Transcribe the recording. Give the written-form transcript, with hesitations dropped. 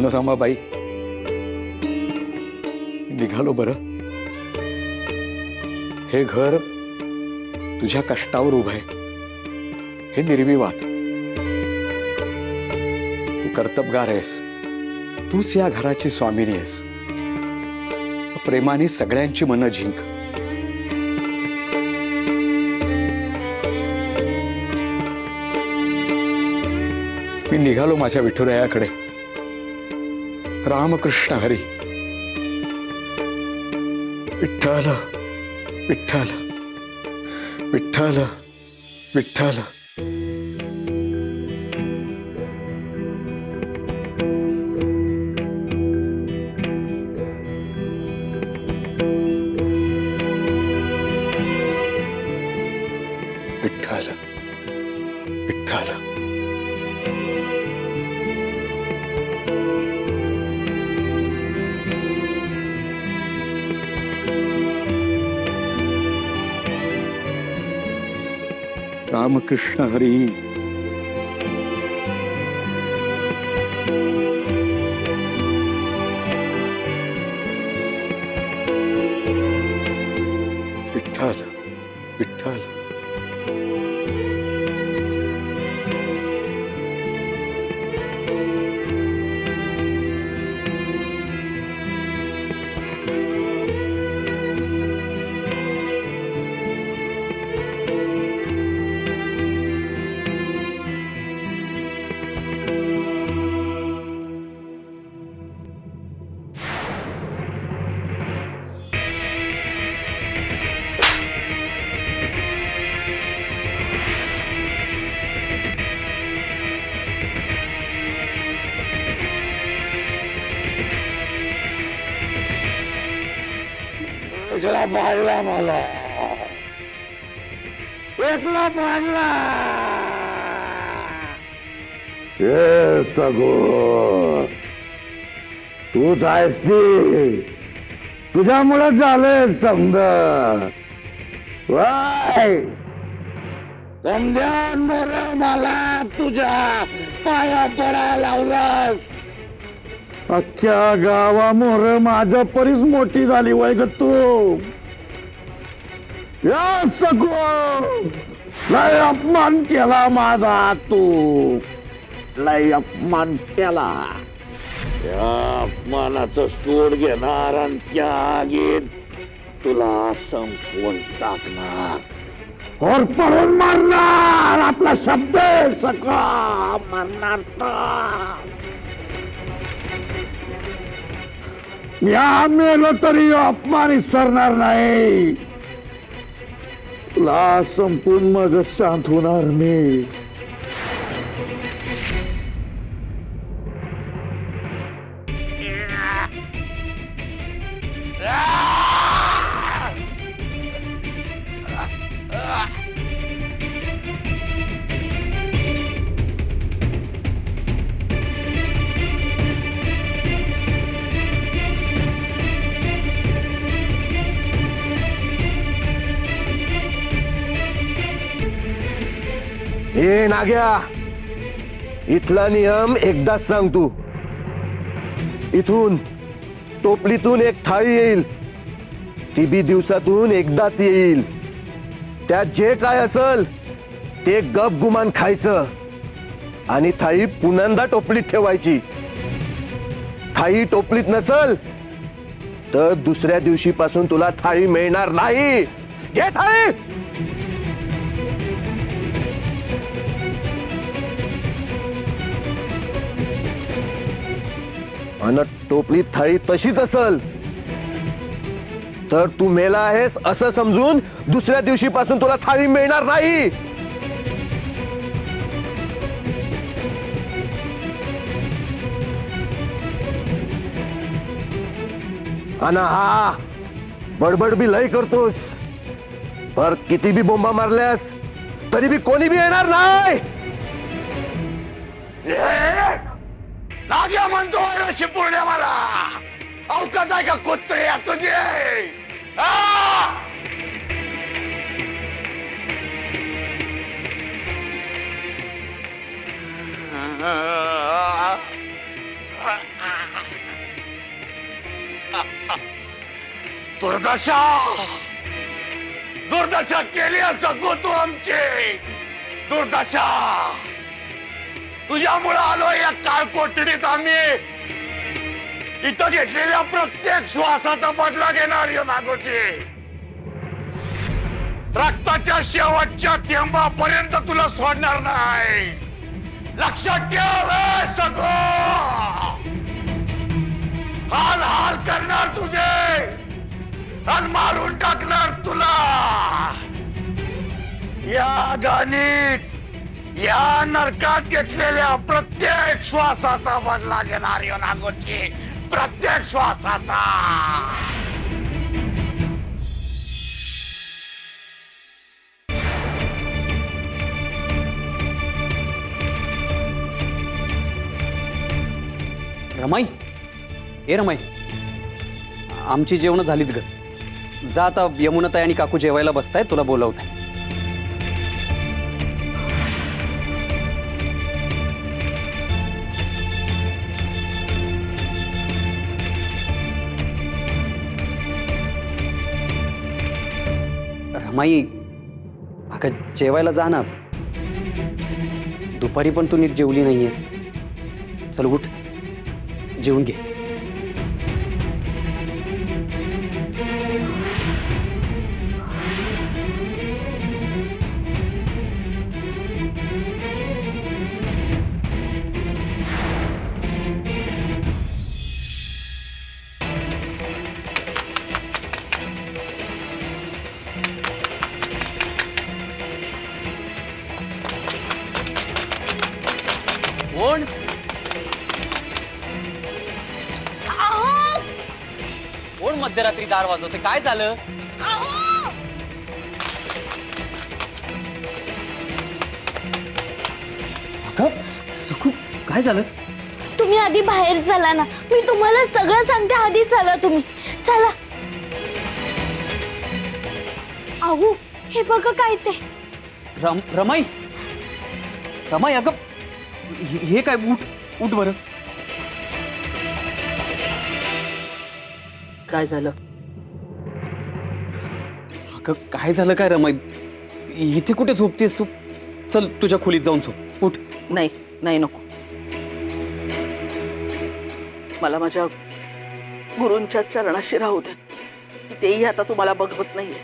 मनोरमाबाई, निघालो बरं. हे घर तुझ्या कष्टावर उभं आहे, हे निर्विवाद. तू कर्तबगार आहेस, तूच या घराची स्वामिनी आहेस. प्रेमाने सगळ्यांची मनं जिंक. मी निघालो माझ्या विठुरायाकडे. रामकृष्ण हरी. विठ्ठल विठ्ठल विठ्ठल विठ्ठल. विठ्ठल विठ्ठल. रामकृष्ण हरी. विठ्ठल विठ्ठल. एकला पाडला मला, एकला पाडला. हे सगो तूच आहेस ती. तुझ्यामुळे झालंय समज. वाय समजा मला तुझ्या पाया पडायला लावलास. अख्ख्या गावामोर माझ्या परीस मोठी झाली वय ग तू. या सगो लय अपमान केला माझा तू. लय अपमान केला. या अपमानाचं सोड घेणार आणि त्या आगीत तुला संपवून टाकणार. और पळून मारणार. आपला शब्द सगळा मारणार. या मेलो तरी अपमान विसरणार नाही. तुला संपून मग शांत होणार मी. ए नाग्या, इथला नियम एकदाच सांग तू. इथून टोपलीतून एक थाळी येईल. ती बी दिवसातून एकदाच येईल. त्यात जे काय असल ते गप गुमान खायचं आणि थाळी पुन्हा टोपलीत ठेवायची. थाळी टोपलीत नसल तर दुसऱ्या दिवशीपासून तुला थाळी मिळणार नाही. घे थाळी. आणि टोपलीत थाळी तशीच असल तर तू मेला आहेस असं समजून दुसऱ्या दिवशीपासून तुला थाळी मिळणार नाही. आणि हा बडबड बी लय करतोस. पर किती बी बोंबा मारल्यास तरी बी कोणी बी येणार नाही. नाग्या म्हणतोय ऋषी पौर्णिमाला. अवकात आहे का कुत्रे तुझे. दुर्दशा दुर्दशा केली सगो तू आमची दुर्दशा. तुझ्यामुळे आलो या काळकोठडीत आम्ही. इथं घेतलेल्या प्रत्येक श्वासाचा बदला घेणार यो नागोची. रक्ताच्या शेवटच्या थेंबापर्यंत तुला सोडणार नाही. लक्षात ठेव हे सगळं. हाल हाल करणार तुझे आणि मारून टाकणार तुला. या गाणीत या नरकात घेतलेल्या प्रत्येक श्वासाचा बदला घेणार यो नागोची. प्रत्येक श्वासाचा. रमाई, ए रमाई, आमची जेवण झालीत ग. जा आता, यमुनाताई आणि काकू जेवायला बसताय, तुला बोलवताय. रमाई, अगं जेवायला जा ना. दुपारी पण तू नीट जेवली नाहीयेस. चल उठ, जेवून घे. कोण? कोण मध्यरात्री दार वाजवते? काय झालं? सुखू, काय झालं? तुम्ही आधी बाहेर चला ना. मी तुम्हाला सगळं सांगते. आधी चला तुम्ही. चला. अहो, हे बघा काय ते. रमाई, रमाई, अगं हे काय? उठ उठ बरं. काय झालं? अगं काय झालं काय रमाई? इथे कुठे झोपतेस तू? चल तुझ्या खोलीत जाऊन झोप. उठ. नाही नाही, नको. मला माझ्या गुरूंच्या चरणाशी राहू दे. तेही आता तुम्हाला बघवत नाहीये.